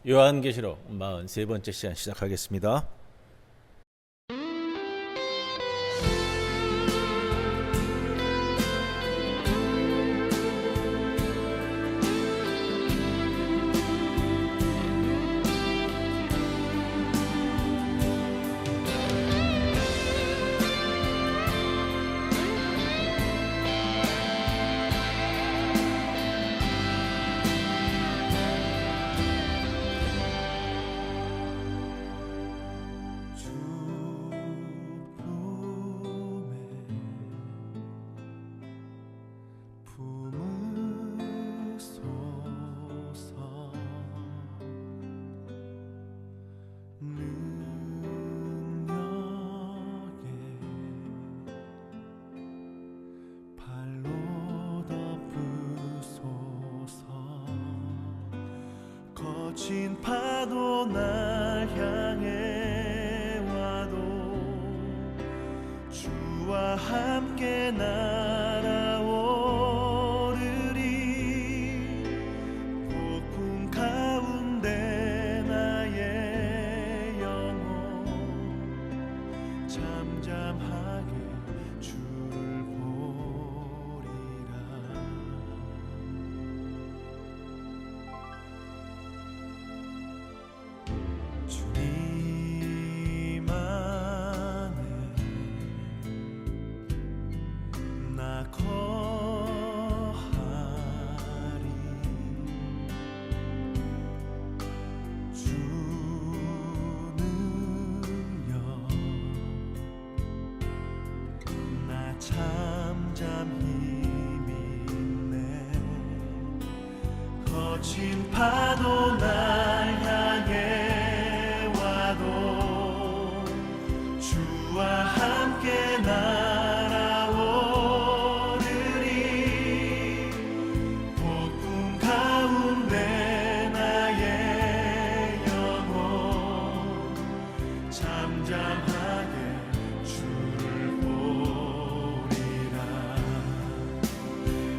요한계시록 43번째 시간 시작하겠습니다. 거친 파도 날 향해 와도 주와 함께 날아오르리. 폭풍 가운데 나의 영혼 잠잠하게 주를 보리라. 주님 안에 나 거하리. 주 능력 나 잠잠히 믿네. 거친 파도 날 향해 와도 주와 함께 날아오르리. 폭풍 가운데 나의 영혼 잠잠하게 주를 보리라.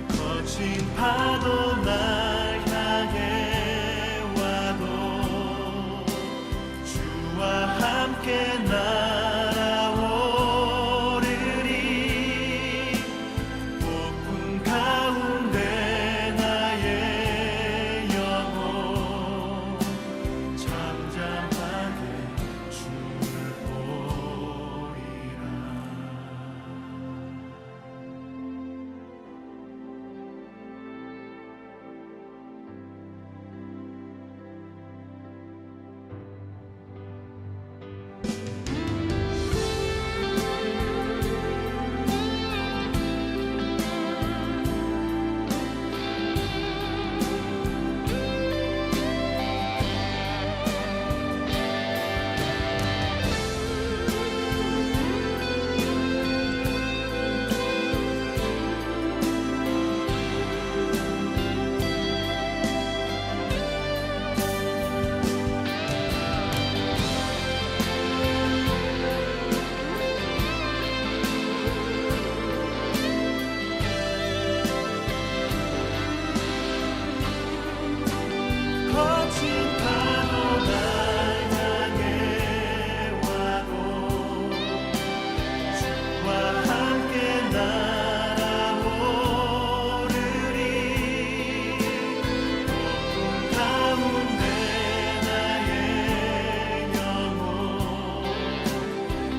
거친 파도 날 향해 와도 주와 함께 날아오르리. 폭풍 가운데 나의 영혼 잠잠하게 주를 보리라. 거친 파도 날 향해 와도 주와 함께 날아오르리. 폭풍 가운데 나의 영혼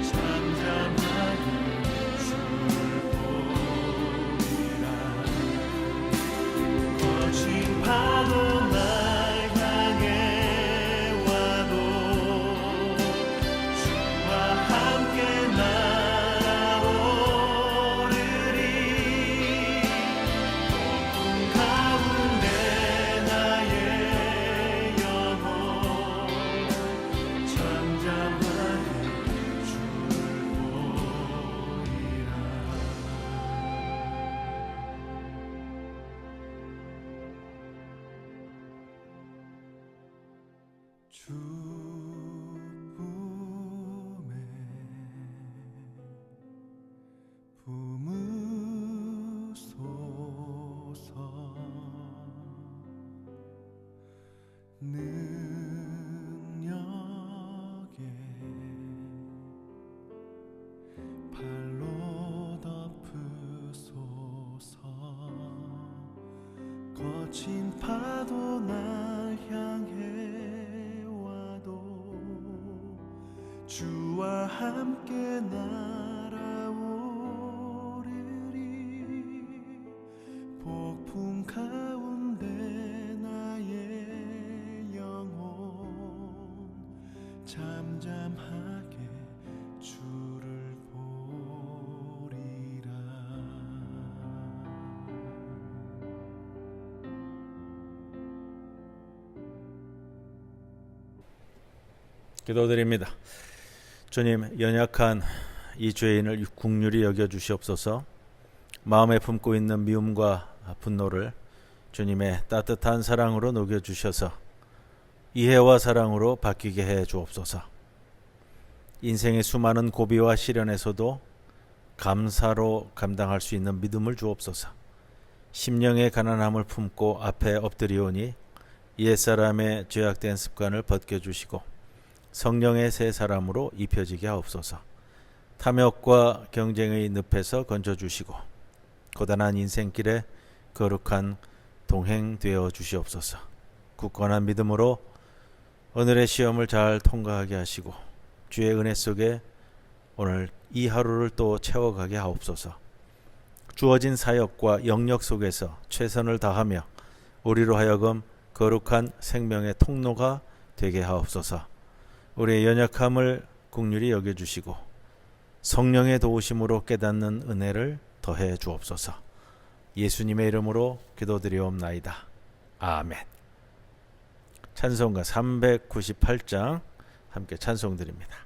잠잠하게 주를 보리라. 거친 파도 날 향해 와도 주와 함께 날아오르리. 폭풍 가운데 나의 영혼 잠잠하게 주를 보리라. 주 품에 품으소서. 늘 주와 함께 날아오르리 폭풍 가운데 나의 영혼 잠잠하게 주를 보리라. 기도드립니다. 주님, 연약한 이 죄인을 긍휼히 여겨주시옵소서. 마음에 품고 있는 미움과 분노를 주님의 따뜻한 사랑으로 녹여주셔서 이해와 사랑으로 바뀌게 해 주옵소서. 인생의 수많은 고비와 시련에서도 감사로 감당할 수 있는 믿음을 주옵소서. 심령의 가난함을 품고 앞에 엎드리오니 옛사람의 죄악된 습관을 벗겨주시고 성령의 새 사람으로 입혀지게 하옵소서. 탐욕과 경쟁의 늪에서 건져주시고 고단한 인생길에 거룩한 동행 되어 주시옵소서. 굳건한 믿음으로 오늘의 시험을 잘 통과하게 하시고 주의 은혜 속에 오늘 이 하루를 또 채워가게 하옵소서. 주어진 사역과 영역 속에서 최선을 다하며 우리로 하여금 거룩한 생명의 통로가 되게 하옵소서. 우리의 연약함을 긍휼히 여겨주시고 성령의 도우심으로 깨닫는 은혜를 더해 주옵소서. 예수님의 이름으로 기도드리옵나이다. 아멘. 찬송가 398장 함께 찬송드립니다.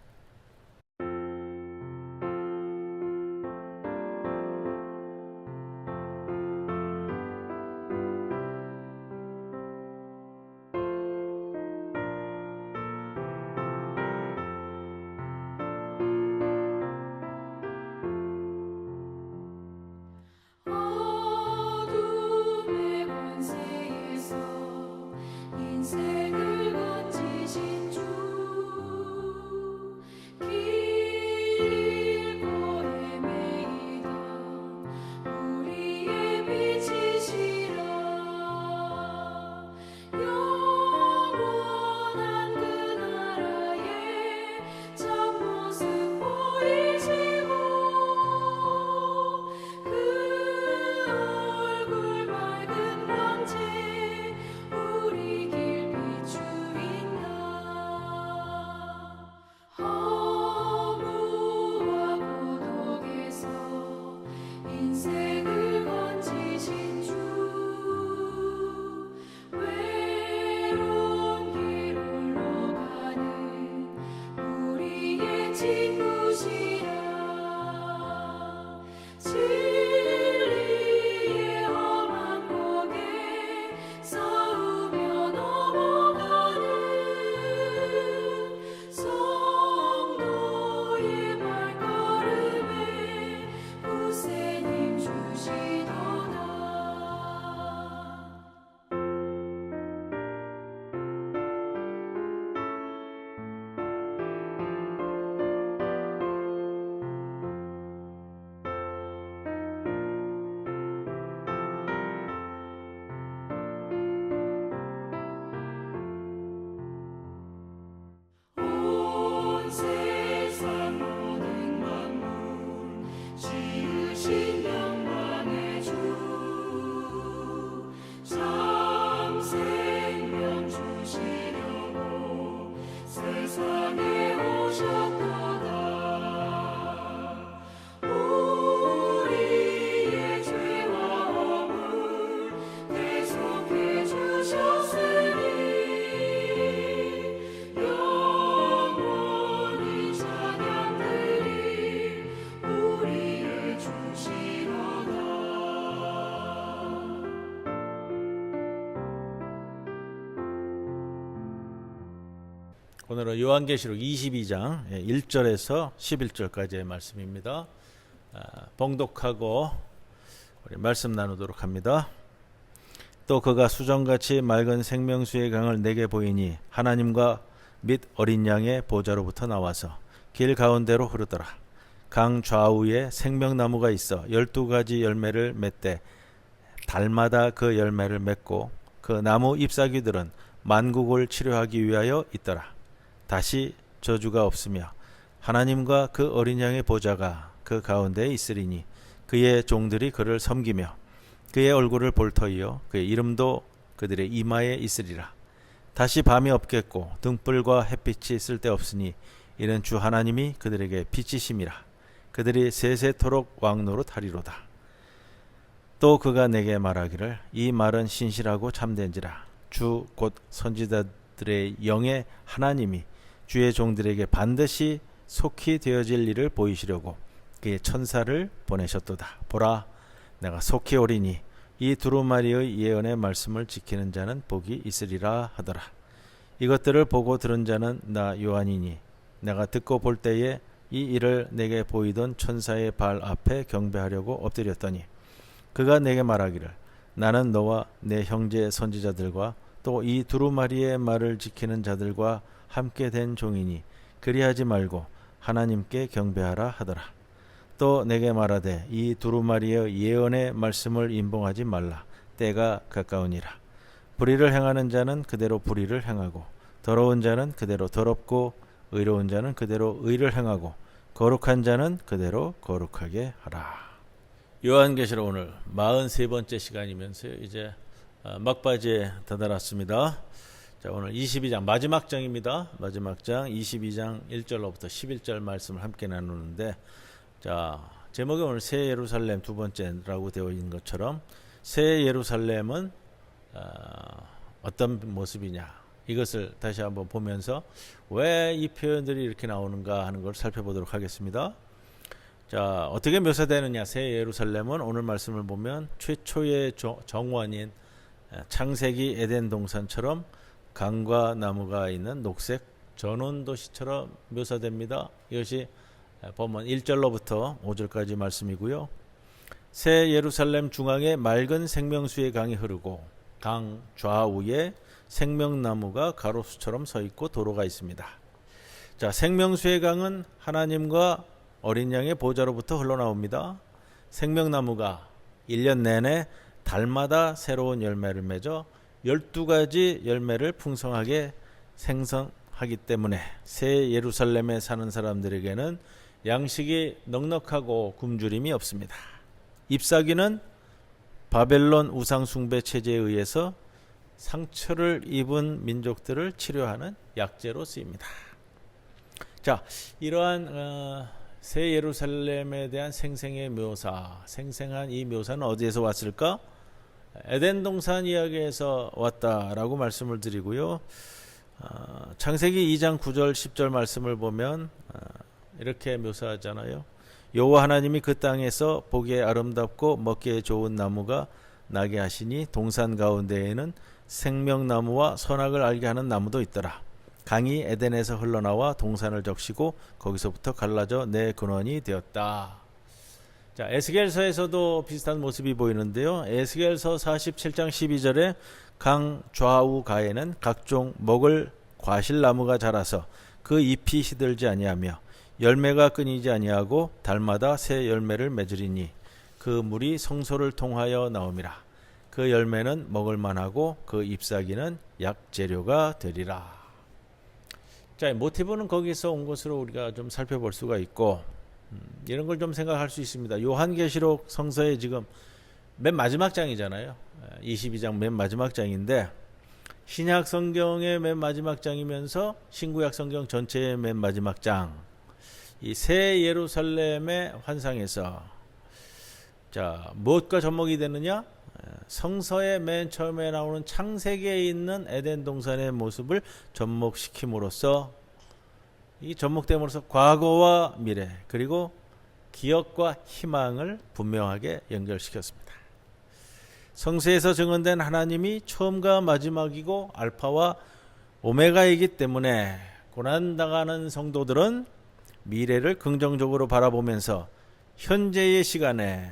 어둠의 권세에서 인생을 건지신 주 길고 헤매이던 우리의 빛이시라. 영원한 그 나라의 참모습 보이시고 그 얼굴 밝은 광채 우리 길 비추인다. 허무와 고독에서 인생을 건지신 주 외로운 길 홀로 가는 우리의 친구시라. 진리의 험한 고개 싸우며 넘어가는 성도의 발걸음에 구세님 주시도다. 온 세상 모든 만물 지으신 영광의 주 참 생명 주시려고 세상에 오셨도다. 우리의 죄와 허물 대속해 주셨으니 영원히 찬양드릴 우리의 주시로다. 오늘은 요한계시록 22장 1절에서 11절까지의 말씀입니다. 봉독하고 우리 말씀 나누도록 합니다. 또 그가 수정같이 맑은 생명수의 강을 내게 보이니 하나님과 및 어린 양의 보좌로부터 나와서 길 가운데로 흐르더라. 강 좌우에 생명나무가 있어 12가지 열매를 맺되 달마다 그 열매를 맺고 그 나무 잎사귀들은 만국을 치료하기 위하여 있더라. 다시 저주가 없으며 하나님과 그 어린 양의 보좌가 그 가운데에 있으리니 그의 종들이 그를 섬기며 그의 얼굴을 볼 터이요 그의 이름도 그들의 이마에 있으리라. 다시 밤이 없겠고 등불과 햇빛이 쓸데없으니 이는 주 하나님이 그들에게 빛이심이라. 그들이 세세토록 왕노릇 하리로다. 또 그가 내게 말하기를 이 말은 신실하고 참된지라. 주 곧 선지자들의 영의 하나님이 주의 종들에게 반드시 속히 되어질 일을 보이시려고 그의 천사를 보내셨도다. 보라, 내가 속히 오리니 이 두루마리의 예언의 말씀을 지키는 자는 복이 있으리라 하더라. 이것들을 보고 들은 자는 나 요한이니 내가 듣고 볼 때에 이 일을 내게 보이던 천사의 발 앞에 경배하려고 엎드렸더니 그가 내게 말하기를 나는 너와 내 형제 선지자들과 또 이 두루마리의 말을 지키는 자들과 함께 된 종이니 그리하지 말고 하나님께 경배하라 하더라. 또 내게 말하되 이 두루마리의 예언의 말씀을 임봉하지 말라. 때가 가까우니라. 불의를 행하는 자는 그대로 불의를 행하고 더러운 자는 그대로 더럽고 의로운 자는 그대로 의를 행하고 거룩한 자는 그대로 거룩하게 하라. 요한계시록 오늘 43번째 시간이면서 이제 막바지에 다다랐습니다. 자, 오늘 22장 마지막 장입니다. 마지막 장 22장 1절로부터 11절 말씀을 함께 나누는데, 자, 제목이 오늘 새 예루살렘 두 번째라고 되어 있는 것처럼 새 예루살렘은 어떤 모습이냐, 이것을 다시 한번 보면서 왜 이 표현들이 이렇게 나오는가 하는 걸 살펴보도록 하겠습니다. 자, 어떻게 묘사되느냐. 새 예루살렘은 오늘 말씀을 보면 최초의 정원인 창세기 에덴 동산처럼 강과 나무가 있는 녹색 전원 도시처럼 묘사됩니다. 이것이 본문 1절로부터 5절까지 말씀이고요. 새 예루살렘 중앙에 맑은 생명수의 강이 흐르고 강 좌우에 생명나무가 가로수처럼 서 있고 도로가 있습니다. 자, 생명수의 강은 하나님과 어린 양의 보좌로부터 흘러나옵니다. 생명나무가 1년 내내 달마다 새로운 열매를 맺어 12가지 열매를 풍성하게 생성하기 때문에 새 예루살렘에 사는 사람들에게는 양식이 넉넉하고 굶주림이 없습니다. 잎사귀는 바벨론 우상숭배 체제에 의해서 상처를 입은 민족들을 치료하는 약재로 쓰입니다. 자, 이러한 새 예루살렘에 대한 생생의 묘사, 생생한 이 묘사는 어디에서 왔을까? 에덴 동산 이야기에서 왔다라고 말씀을 드리고요. 창세기 2장 9절 10절 말씀을 보면 이렇게 묘사하잖아요. 여호와 하나님이 그 땅에서 보기에 아름답고 먹기에 좋은 나무가 나게 하시니 동산 가운데에는 생명나무와 선악을 알게 하는 나무도 있더라. 강이 에덴에서 흘러나와 동산을 적시고 거기서부터 갈라져 내 근원이 되었다. 자, 에스겔서에서도 비슷한 모습이 보이는데요. 에스겔서 47장 12절에 강 좌우 가에는 각종 먹을 과실나무가 자라서 그 잎이 시들지 아니하며 열매가 끊이지 아니하고 달마다 새 열매를 맺으리니 그 물이 성소를 통하여 나옴이라. 그 열매는 먹을 만하고 그 잎사귀는 약재료가 되리라. 자, 모티브는 거기서 온 것으로 우리가 좀 살펴볼 수가 있고, 이런 걸 좀 생각할 수 있습니다. 요한계시록 성서의 지금 맨 마지막 장이잖아요. 22장 맨 마지막 장인데 신약 성경의 맨 마지막 장이면서 신구약 성경 전체의 맨 마지막 장, 이 새 예루살렘의 환상에서 자, 무엇과 접목이 되느냐? 성서의 맨 처음에 나오는 창세기에 있는 에덴 동산의 모습을 접목시킴으로써, 이 접목됨으로써 과거와 미래 그리고 기억과 희망을 분명하게 연결시켰습니다. 성서에서 증언된 하나님이 처음과 마지막이고 알파와 오메가이기 때문에 고난당하는 성도들은 미래를 긍정적으로 바라보면서 현재의 시간에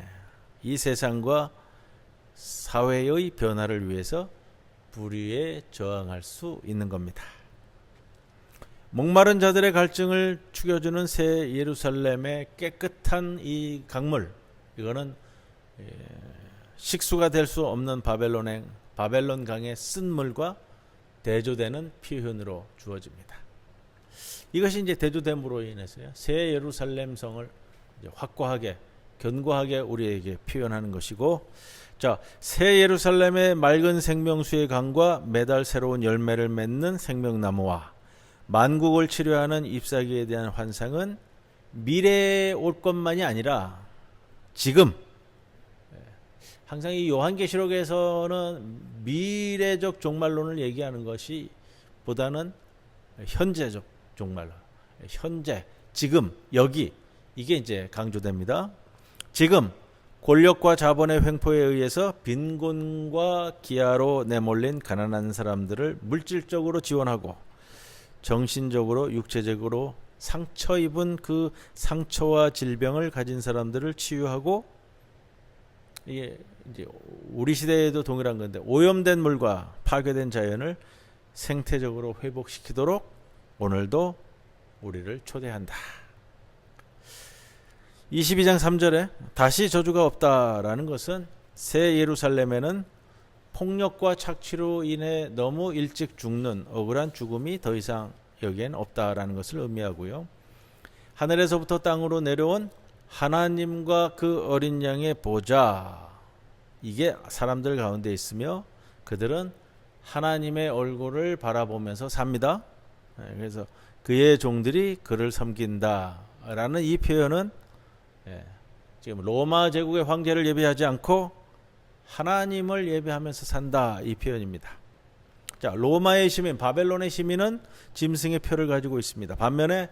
이 세상과 사회의 변화를 위해서 불의에 저항할 수 있는 겁니다. 목마른 자들의 갈증을 죽여주는 새 예루살렘의 깨끗한 이 강물, 이거는 식수가 될 수 없는 바벨론 강의 쓴 물과 대조되는 표현으로 주어집니다. 이것이 이제 대조됨으로 인해서요. 새 예루살렘 성을 이제 확고하게 견고하게 우리에게 표현하는 것이고, 자, 새 예루살렘의 맑은 생명수의 강과 매달 새로운 열매를 맺는 생명나무와 만국을 치료하는 잎사귀에 대한 환상은 미래에 올 것만이 아니라 지금, 항상 이 요한계시록에서는 미래적 종말론을 얘기하는 것이 보다는 현재적 종말론, 현재, 지금, 여기, 이게 이제 강조됩니다. 지금 권력과 자본의 횡포에 의해서 빈곤과 기아로 내몰린 가난한 사람들을 물질적으로 지원하고 정신적으로 육체적으로 상처 입은 그 상처와 질병을 가진 사람들을 치유하고, 이게 이제 우리 시대에도 동일한 건데, 오염된 물과 파괴된 자연을 생태적으로 회복시키도록 오늘도 우리를 초대한다. 22장 3절에 다시 저주가 없다라는 것은 새 예루살렘에는 폭력과 착취로 인해 너무 일찍 죽는 억울한 죽음이 더 이상 여기엔 없다라는 것을 의미하고요. 하늘에서부터 땅으로 내려온 하나님과 그 어린 양의 보좌, 이게 사람들 가운데 있으며 그들은 하나님의 얼굴을 바라보면서 삽니다. 그래서 그의 종들이 그를 섬긴다라는 이 표현은 지금 로마 제국의 황제를 예배하지 않고 하나님을 예배하면서 산다, 이 표현입니다. 자, 로마의 시민, 바벨론의 시민은 짐승의 표를 가지고 있습니다. 반면에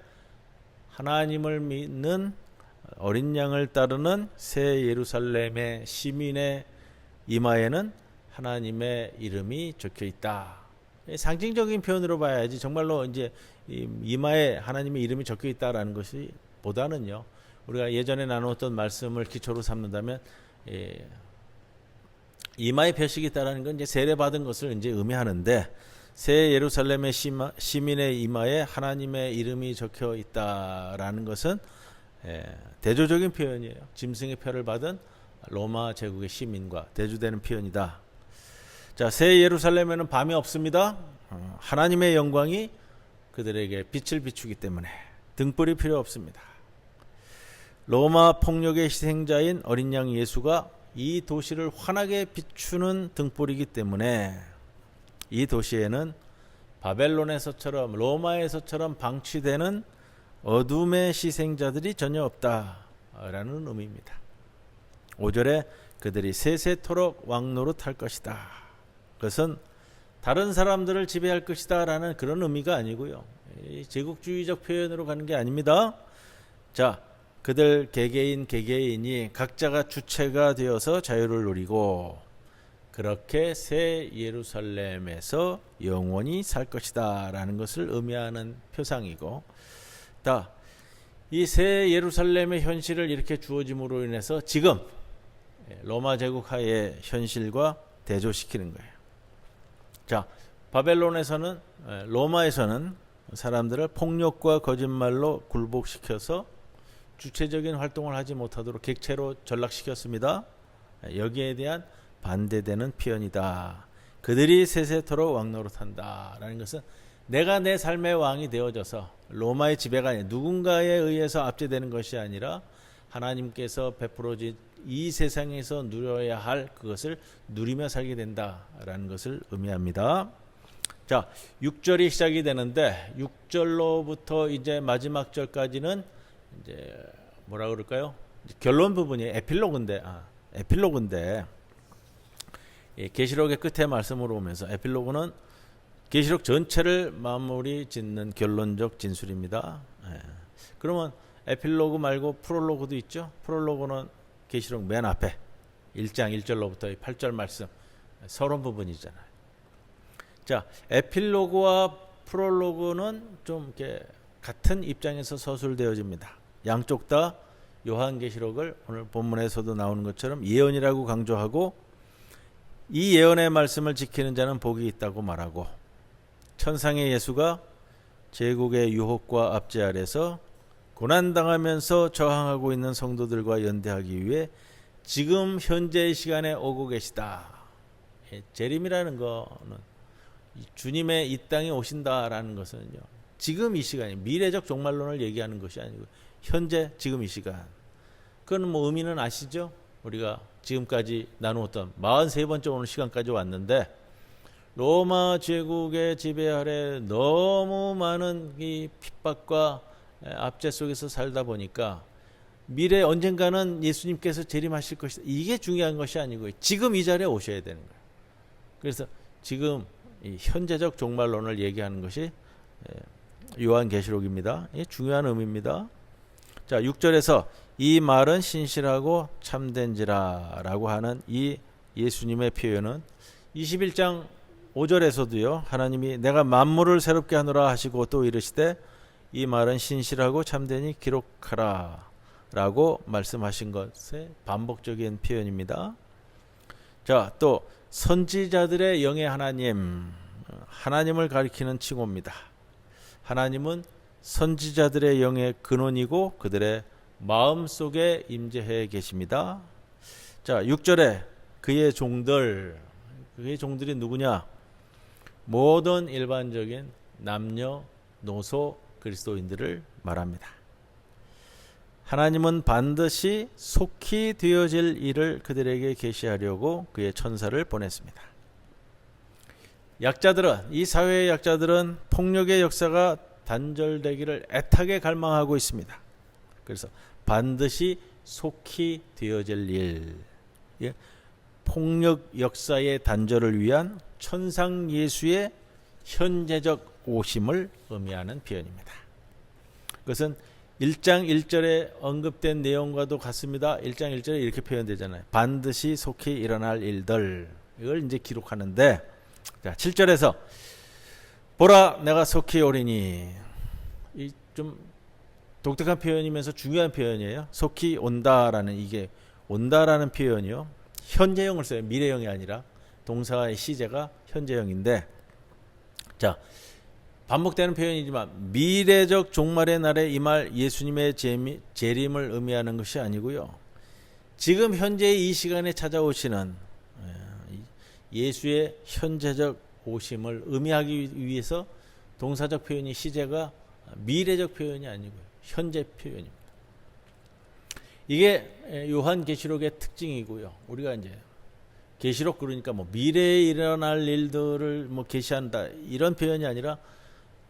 하나님을 믿는 어린 양을 따르는 새 예루살렘의 시민의 이마에는 하나님의 이름이 적혀 있다. 상징적인 표현으로 봐야지 정말로 이제 이마에 하나님의 이름이 적혀 있다라는 것이 보다는요, 우리가 예전에 나누었던 말씀을 기초로 삼는다면 이마에 표식이 있다라는 건 이제 세례 받은 것을 이제 의미하는데, 새 예루살렘의 시민의 이마에 하나님의 이름이 적혀 있다라는 것은 대조적인 표현이에요. 짐승의 표를 받은 로마 제국의 시민과 대조되는 표현이다. 자, 새 예루살렘에는 밤이 없습니다. 하나님의 영광이 그들에게 빛을 비추기 때문에 등불이 필요 없습니다. 로마 폭력의 희생자인 어린 양 예수가 이 도시를 환하게 비추는 등불이기 때문에 이 도시에는 바벨론에서처럼 로마에서처럼 방치되는 어둠의 희생자들이 전혀 없다라는 의미입니다. 5절에 그들이 세세토록 왕노릇할 것이다. 그것은 다른 사람들을 지배할 것이다 라는 그런 의미가 아니고요, 제국주의적 표현으로 가는 게 아닙니다. 자, 그들 개개인이 각자가 주체가 되어서 자유를 누리고 그렇게 새 예루살렘에서 영원히 살 것이다 라는 것을 의미하는 표상이고, 이 새 예루살렘의 현실을 이렇게 주어짐으로 인해서 지금 로마 제국 하의 현실과 대조시키는 거예요. 자, 바벨론에서는, 로마에서는 사람들을 폭력과 거짓말로 굴복시켜서 주체적인 활동을 하지 못하도록 객체로 전락시켰습니다. 여기에 대한 반대되는 표현이다. 그들이 세세토록 왕노릇한다 라는 것은 내가 내 삶의 왕이 되어져서 로마의 지배가 아니라 누군가에 의해서 압제되는 것이 아니라 하나님께서 베풀어진 이 세상에서 누려야 할 그것을 누리며 살게 된다라는 것을 의미합니다. 자, 6절이 시작이 되는데 6절로부터 이제 마지막 절까지는 이제 뭐라 그럴까요? 결론 부분이 에필로그인데 계시록의 끝에 말씀으로 오면서 에필로그는 계시록 전체를 마무리 짓는 결론적 진술입니다. 그러면 에필로그 말고 프롤로그도 있죠. 프롤로그는 계시록 맨 앞에 1장 1절로부터 8절 말씀 서론 부분이잖아요. 자, 에필로그와 프롤로그는 좀 이렇게 같은 입장에서 서술되어집니다. 양쪽 다 요한계시록을 오늘 본문에서도 나오는 것처럼 예언이라고 강조하고, 이 예언의 말씀을 지키는 자는 복이 있다고 말하고, 천상의 예수가 제국의 유혹과 압제 아래서 고난당하면서 저항하고 있는 성도들과 연대하기 위해 지금 현재의 시간에 오고 계시다. 재림이라는 거는 주님의 이 땅에 오신다라는 것은요, 지금 이 시간이 미래적 종말론을 얘기하는 것이 아니고 현재 지금 이 시간. 그건 뭐 의미는 아시죠? 우리가 지금까지 나누었던 43번째 오늘 시간까지 왔는데 로마 제국의 지배 아래 너무 많은 이 핍박과 압제 속에서 살다 보니까 미래 언젠가는 예수님께서 재림하실 것이다. 이게 중요한 것이 아니고 지금 이 자리에 오셔야 되는 거예요. 그래서 지금 이 현재적 종말론을 얘기하는 것이 요한계시록입니다. 이게 중요한 의미입니다. 자, 6절에서 이 말은 신실하고 참된지라 라고 하는 이 예수님의 표현은 21장 5절에서도요. 하나님이 내가 만물을 새롭게 하노라 하시고 또 이르시되 이 말은 신실하고 참되니 기록하라 라고 말씀하신 것의 반복적인 표현입니다. 자, 또 선지자들의 영의 하나님을 가리키는 칭호입니다. 하나님은 선지자들의 영의 근원이고 그들의 마음속에 임재해 계십니다. 자, 6절에 그의 종들이 누구냐? 모든 일반적인 남녀노소 그리스도인들을 말합니다. 하나님은 반드시 속히 되어질 일을 그들에게 계시하려고 그의 천사를 보냈습니다. 이 사회의 약자들은 폭력의 역사가 단절되기를 애타게 갈망하고 있습니다. 그래서 반드시 속히 되어질 일, 폭력 역사의 단절을 위한 천상 예수의 현재적 오심을 의미하는 표현입니다. 그것은 1장 1절에 언급된 내용과도 같습니다. 1장 1절에 이렇게 표현되잖아요. 반드시 속히 일어날 일들. 이걸 이제 기록하는데, 자, 7절에서 보라 내가 속히 오리니. 이 좀 독특한 표현이면서 중요한 표현이에요. 속히 온다라는 온다라는 표현이요. 현재형을 써요. 미래형이 아니라 동사의 시제가 현재형인데, 자, 반복되는 표현이지만 미래적 종말의 날에 임할 예수님의 재림을 의미하는 것이 아니고요. 지금 현재 이 시간에 찾아오시는 예수의 현재적 오심을 의미하기 위해서 동사적 표현이 시제가 미래적 표현이 아니고요. 현재 표현입니다. 이게 요한계시록의 특징이고요. 우리가 이제 계시록 그러니까 뭐 미래에 일어날 일들을 뭐 계시한다 이런 표현이 아니라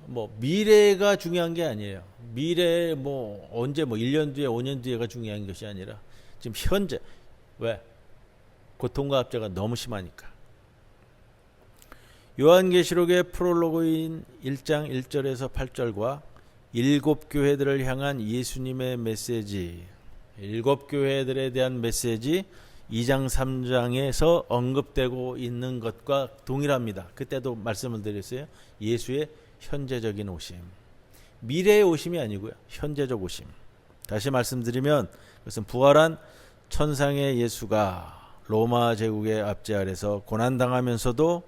뭐 미래가 중요한 게 아니에요. 미래에 뭐 언제 뭐 1년 뒤에 5년 뒤에가 중요한 것이 아니라 지금 현재. 왜? 고통과 압제가 너무 심하니까. 요한계시록의 프롤로그인 1장 1절에서 8절과 7교회들을 향한 예수님의 메시지, 7교회들에 대한 메시지 2장 3장에서 언급되고 있는 것과 동일합니다. 그때도 말씀을 드렸어요. 예수의 현재적인 오심. 미래의 오심이 아니고요. 현재적 오심. 다시 말씀드리면 그것은 부활한 천상의 예수가 로마 제국의 압제 아래서 고난당하면서도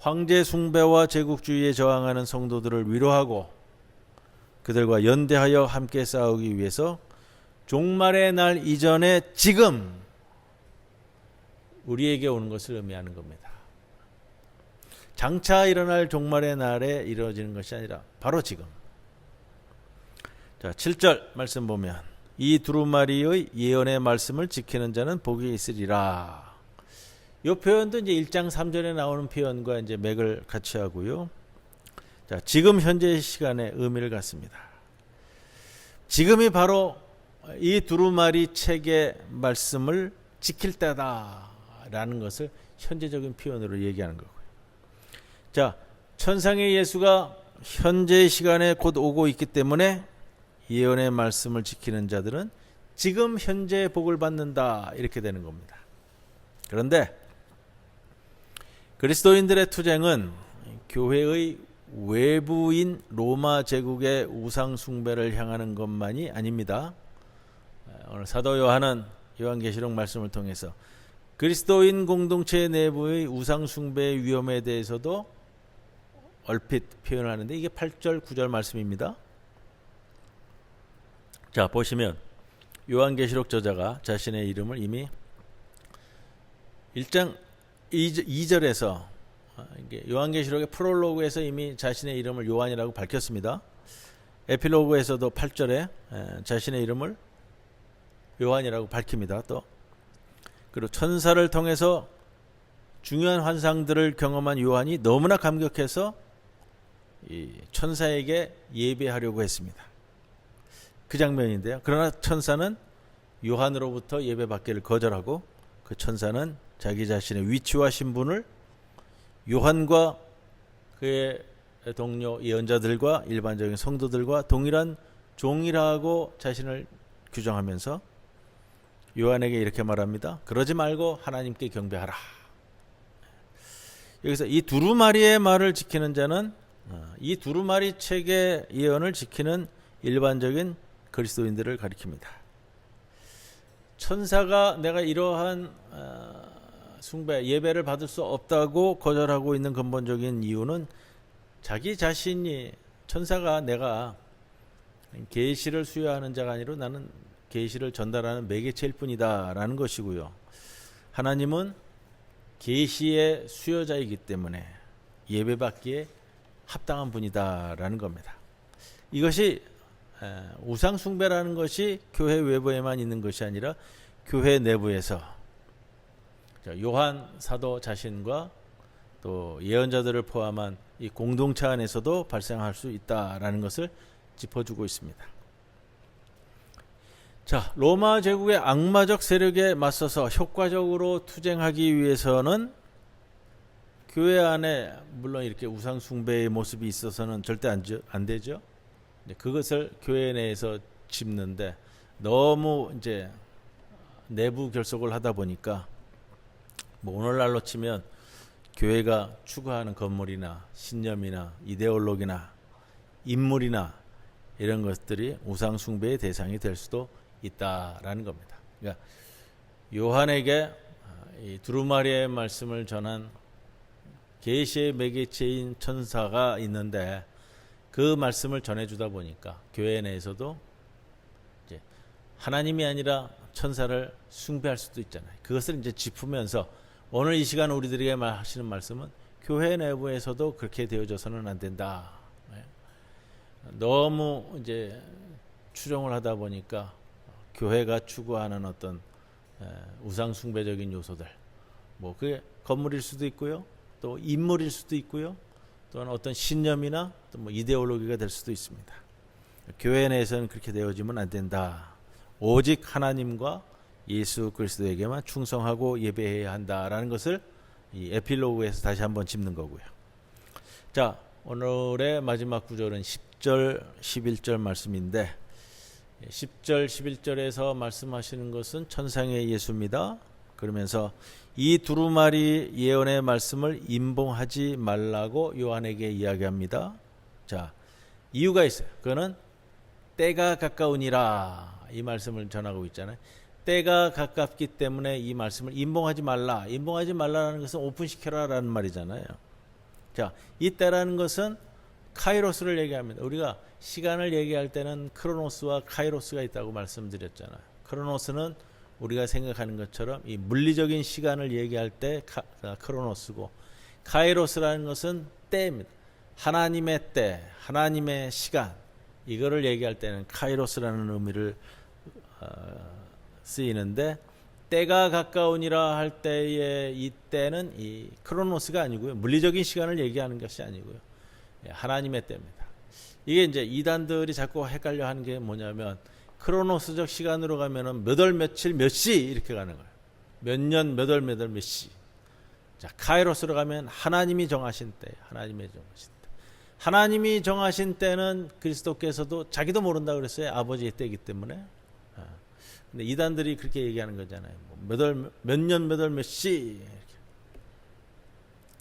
황제 숭배와 제국주의에 저항하는 성도들을 위로하고 그들과 연대하여 함께 싸우기 위해서 종말의 날 이전에 지금 우리에게 오는 것을 의미하는 겁니다. 장차 일어날 종말의 날에 이루어지는 것이 아니라 바로 지금. 자, 7절 말씀 보면 이 두루마리의 예언의 말씀을 지키는 자는 복이 있으리라. 이 표현도 이제 1장 3절에 나오는 표현과 이제 맥을 같이 하고요. 자, 지금 현재의 시간에 의미를 갖습니다. 지금이 바로 이 두루마리 책의 말씀을 지킬 때다라는 것을 현재적인 표현으로 얘기하는 거고요. 자, 천상의 예수가 현재의 시간에 곧 오고 있기 때문에 예언의 말씀을 지키는 자들은 지금 현재의 복을 받는다 이렇게 되는 겁니다. 그런데 그리스도인들의 투쟁은 교회의 외부인 로마 제국의 우상 숭배를 향하는 것만이 아닙니다. 오늘 사도 요한은 요한계시록 말씀을 통해서 그리스도인 공동체 내부의 우상 숭배의 위험에 대해서도 얼핏 표현하는데 이게 8절 9절 말씀입니다. 자, 보시면 요한계시록 저자가 자신의 이름을 이미 1장 2절에서 이게 요한계시록의 프롤로그에서 이미 자신의 이름을 요한이라고 밝혔습니다. 에필로그에서도 8절에 자신의 이름을 요한이라고 밝힙니다. 또 그리고 천사를 통해서 중요한 환상들을 경험한 요한이 너무나 감격해서 이 천사에게 예배하려고 했습니다. 그 장면인데요. 그러나 천사는 요한으로부터 예배받기를 거절하고 그 천사는 자기 자신의 위치와 신분을 요한과 그의 동료 예언자들과 일반적인 성도들과 동일한 종이라고 자신을 규정하면서 요한에게 이렇게 말합니다. 그러지 말고 하나님께 경배하라. 여기서 이 두루마리의 말을 지키는 자는 이 두루마리 책의 예언을 지키는 일반적인 그리스도인들을 가리킵니다. 천사가 내가 이러한 숭배, 예배를 받을 수 없다고 거절하고 있는 근본적인 이유는 자기 자신이 천사가 내가 계시를 수여하는 자가 아니라 나는 계시를 전달하는 매개체일 뿐이다 라는 것이고요. 하나님은 계시의 수여자이기 때문에 예배받기에 합당한 분이다 라는 겁니다. 이것이 우상 숭배라는 것이 교회 외부에만 있는 것이 아니라 교회 내부에서 요한 사도 자신과 또 예언자들을 포함한 이 공동체 안에서도 발생할 수 있다라는 것을 짚어주고 있습니다. 자, 로마 제국의 악마적 세력에 맞서서 효과적으로 투쟁하기 위해서는 교회 안에 물론 이렇게 우상 숭배의 모습이 있어서는 절대 안 되죠. 그것을 교회 내에서 짚는데 너무 이제 내부 결속을 하다 보니까 뭐 오늘날로 치면 교회가 추구하는 건물이나 신념이나 이데올로기나 인물이나 이런 것들이 우상 숭배의 대상이 될 수도 있다라는 겁니다. 그러니까 요한에게 이 두루마리의 말씀을 전한 계시의 매개체인 천사가 있는데 그 말씀을 전해주다 보니까 교회 내에서도 이제 하나님이 아니라 천사를 숭배할 수도 있잖아요. 그것을 이제 짚으면서 오늘 이 시간 우리들에게 하시는 말씀은 교회 내부에서도 그렇게 되어져서는 안 된다. 너무 이제 추종을 하다 보니까 교회가 추구하는 어떤 우상 숭배적인 요소들, 뭐 그게 건물일 수도 있고요, 또 인물일 수도 있고요, 또는 어떤 신념이나 또 뭐 이데올로기가 될 수도 있습니다. 교회 내에서는 그렇게 되어지면 안 된다. 오직 하나님과 예수 그리스도에게만 충성하고 예배해야 한다라는 것을 이 에필로그에서 다시 한번 짚는 거고요. 자, 오늘의 마지막 구절은 10절, 11절 말씀인데 10절, 11절에서 말씀하시는 것은 천상의 예수입니다. 그러면서 이 두루마리 예언의 말씀을 임봉하지 말라고 요한에게 이야기합니다. 자, 이유가 있어요. 그거는 때가 가까우니라 이 말씀을 전하고 있잖아요. 때가 가깝기 때문에 이 말씀을 임봉하지 말라. 임봉하지 말라라는 것은 오픈시켜라라는 말이잖아요. 자, 이 때라는 것은 카이로스를 얘기합니다. 우리가 시간을 얘기할 때는 크로노스와 카이로스가 있다고 말씀드렸잖아요. 크로노스는 우리가 생각하는 것처럼 이 물리적인 시간을 얘기할 때 크로노스고, 카이로스라는 것은 때입니다. 하나님의 때, 하나님의 시간, 이거를 얘기할 때는 카이로스라는 의미를 쓰이는데, 때가 가까우니라 할 때의 이 때는 이 크로노스가 아니고요, 물리적인 시간을 얘기하는 것이 아니고요, 하나님의 때입니다. 이게 이제 이단들이 자꾸 헷갈려 하는 게 뭐냐면, 크로노스적 시간으로 가면은 몇 월 며칠 몇 시 이렇게 가는 거예요. 몇 년 몇 월 몇 시. 자, 카이로스로 가면 하나님이 정하신 때, 하나님이 정하신 때. 하나님이 정하신 때는 그리스도께서도 자기도 모른다 그랬어요. 아버지의 때이기 때문에. 근데 이단들이 그렇게 얘기하는 거잖아요. 몇 년 몇 월 몇 시.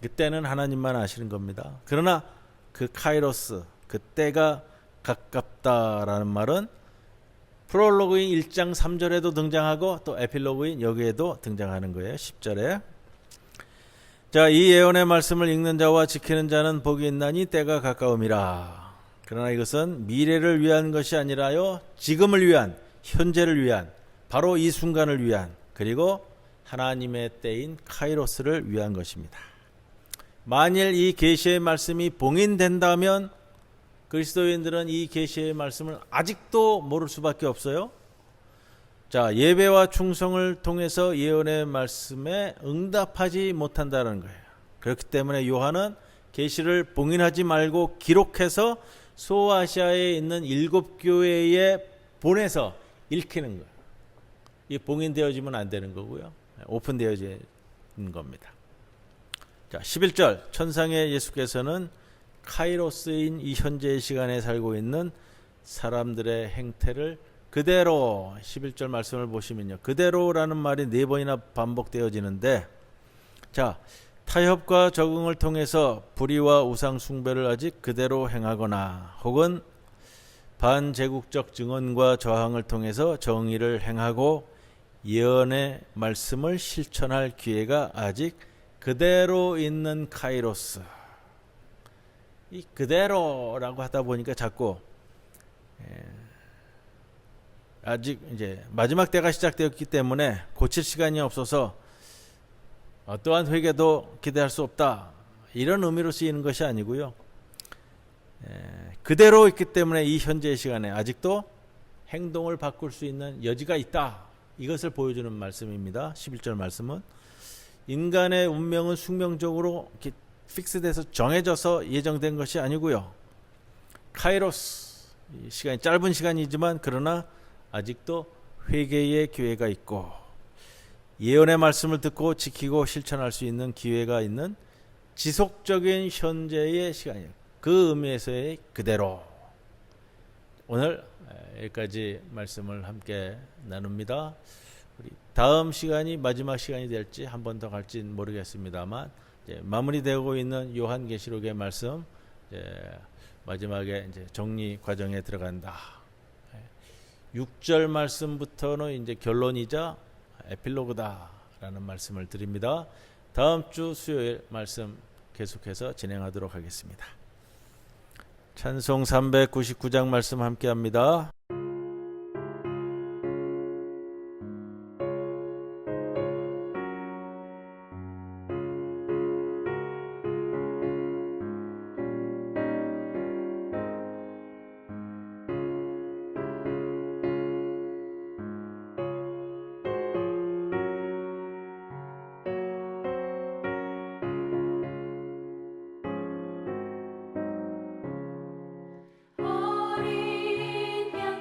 그때는 하나님만 아시는 겁니다. 그러나 그 카이로스, 그 때가 가깝다라는 말은 프롤로그인 1장 3절에도 등장하고 또 에필로그인 여기에도 등장하는 거예요. 10절에. 자, 이 예언의 말씀을 읽는 자와 지키는 자는 복이 있나니 때가 가까움이라. 그러나 이것은 미래를 위한 것이 아니라요, 지금을 위한, 현재를 위한, 바로 이 순간을 위한, 그리고 하나님의 때인 카이로스를 위한 것입니다. 만일 이 계시의 말씀이 봉인된다면 그리스도인들은 이 계시의 말씀을 아직도 모를 수밖에 없어요. 자, 예배와 충성을 통해서 예언의 말씀에 응답하지 못한다는 거예요. 그렇기 때문에 요한은 계시를 봉인하지 말고 기록해서 소아시아에 있는 7교회에 보내서 읽히는 거예요. 이 봉인되어지면 안 되는 거고요. 오픈되어지는 겁니다. 자, 11절 천상의 예수께서는 카이로스인 이 현재의 시간에 살고 있는 사람들의 행태를 그대로 11절 말씀을 보시면요. 그대로라는 말이 4번이나 반복되어지는데 자, 타협과 적응을 통해서 불의와 우상 숭배를 아직 그대로 행하거나 혹은 반제국적 증언과 저항을 통해서 정의를 행하고 예언의 말씀을 실천할 기회가 아직 그대로 있는 카이로스. 이 그대로라고 하다 보니까 자꾸 아직 이제 마지막 때가 시작되었기 때문에 고칠 시간이 없어서 어떠한 회개도 기대할 수 없다. 이런 의미로 쓰이는 것이 아니고요. 그대로 있기 때문에 이 현재의 시간에 아직도 행동을 바꿀 수 있는 여지가 있다. 이것을 보여주는 말씀입니다. 11절 말씀은 인간의 운명은 숙명적으로 이렇게 픽스돼서 정해져서 예정된 것이 아니고요. 카이로스, 시간이 짧은 시간이지만 그러나 아직도 회개의 기회가 있고 예언의 말씀을 듣고 지키고 실천할 수 있는 기회가 있는 지속적인 현재의 시간이에요. 그 의미에서의 그대로. 오늘 여기까지 말씀을 함께 나눕니다. 우리 다음 시간이 마지막 시간이 될지 한 번 더 갈지는 모르겠습니다만 이제 마무리되고 있는 요한계시록의 말씀 이제 마지막에 이제 정리 과정에 들어간다. 6절 말씀부터는 이제 결론이자 에필로그다라는 말씀을 드립니다. 다음 주 수요일 말씀 계속해서 진행하도록 하겠습니다. 찬송 399장 말씀 함께합니다. 어린 양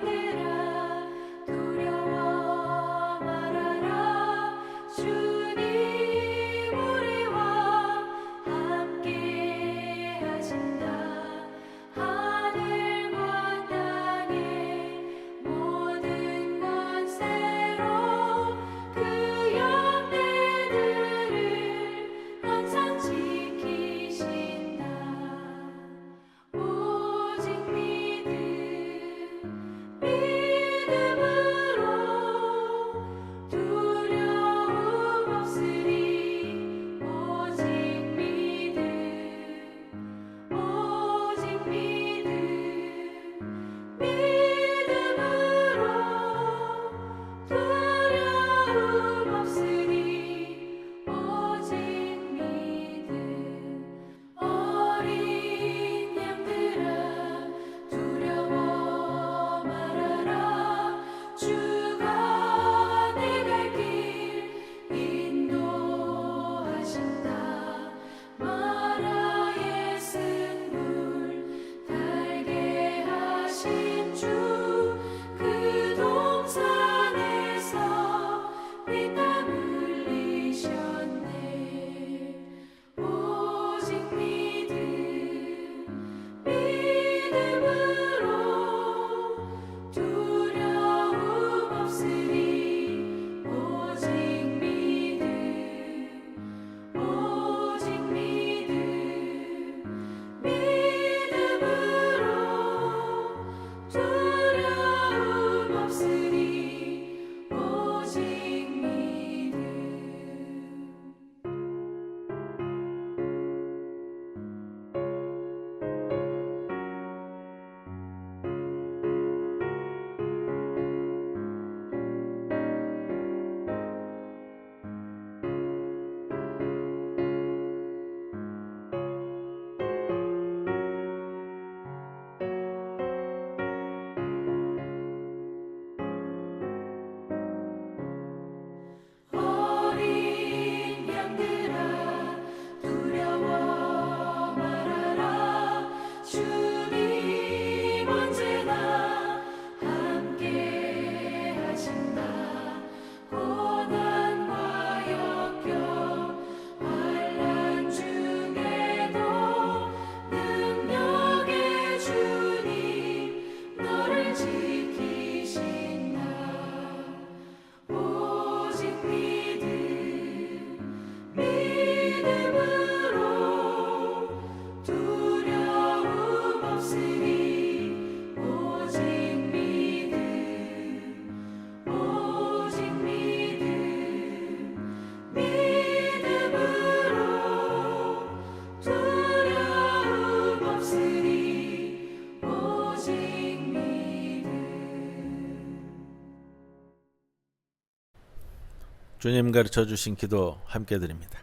주님 가르쳐 주신 기도 함께 드립니다.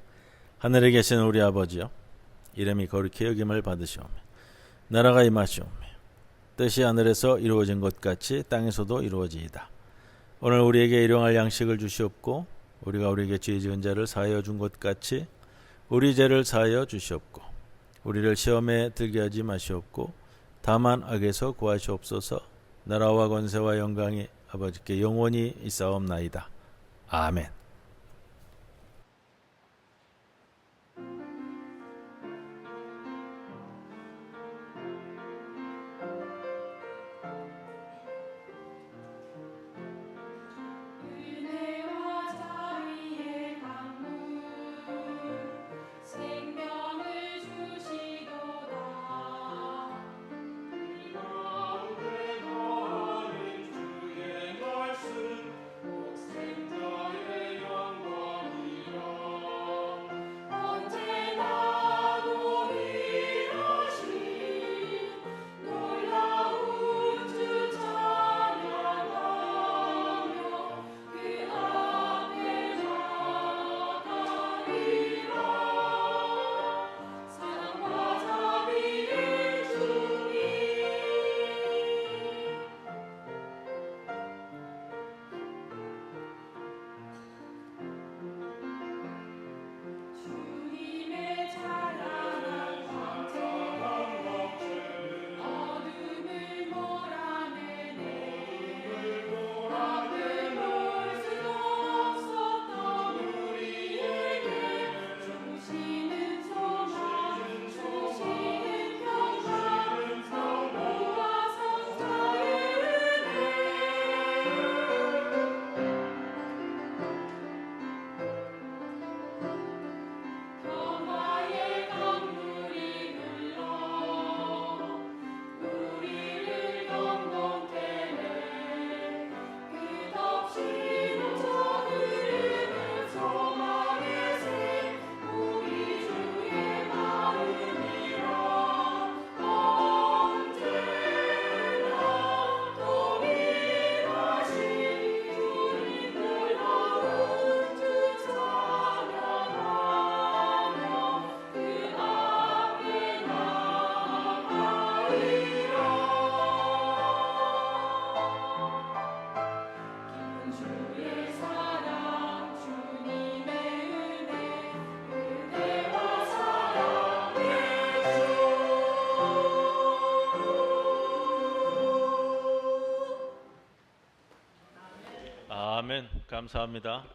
하늘에 계신 우리 아버지여, 이름이 거룩히 여김을 받으시오며 나라가 임하시오며 뜻이 하늘에서 이루어진 것 같이 땅에서도 이루어지이다. 오늘 우리에게 일용할 양식을 주시옵고 우리가 우리에게 죄 지은 자를 사하여 준 것 같이 우리 죄를 사하여 주시옵고 우리를 시험에 들게 하지 마시옵고 다만 악에서 구하시옵소서. 나라와 권세와 영광이 아버지께 영원히 있사옵나이다. 아멘. 은혜와 자비의 강물 생명을 주시도다. 우리 가운데 거하는 주의 말씀 독생자의 영광이라. 언제나 동일하신 놀라운 주 찬양하며 그 앞에 나아가리라. 사랑과 자비의 주님 주님의 찬란한 광채 어둠을 몰아내네. 앞을 볼 수 없었던 우리에게 주시는 소망 주시는 평강 성부와 성자의 평화의 강물이 흘러 우리를 영롱케 해. 끝없이 넘쳐 흐르는 소망의 새 우리 주의 마음이라. 언제나 동일하신 주님 놀라운 주 찬양하며 그 앞에 나아가리라. 깊은 주의 사랑 주님의 은혜 은혜와 사랑의 주. 아멘. 감사합니다.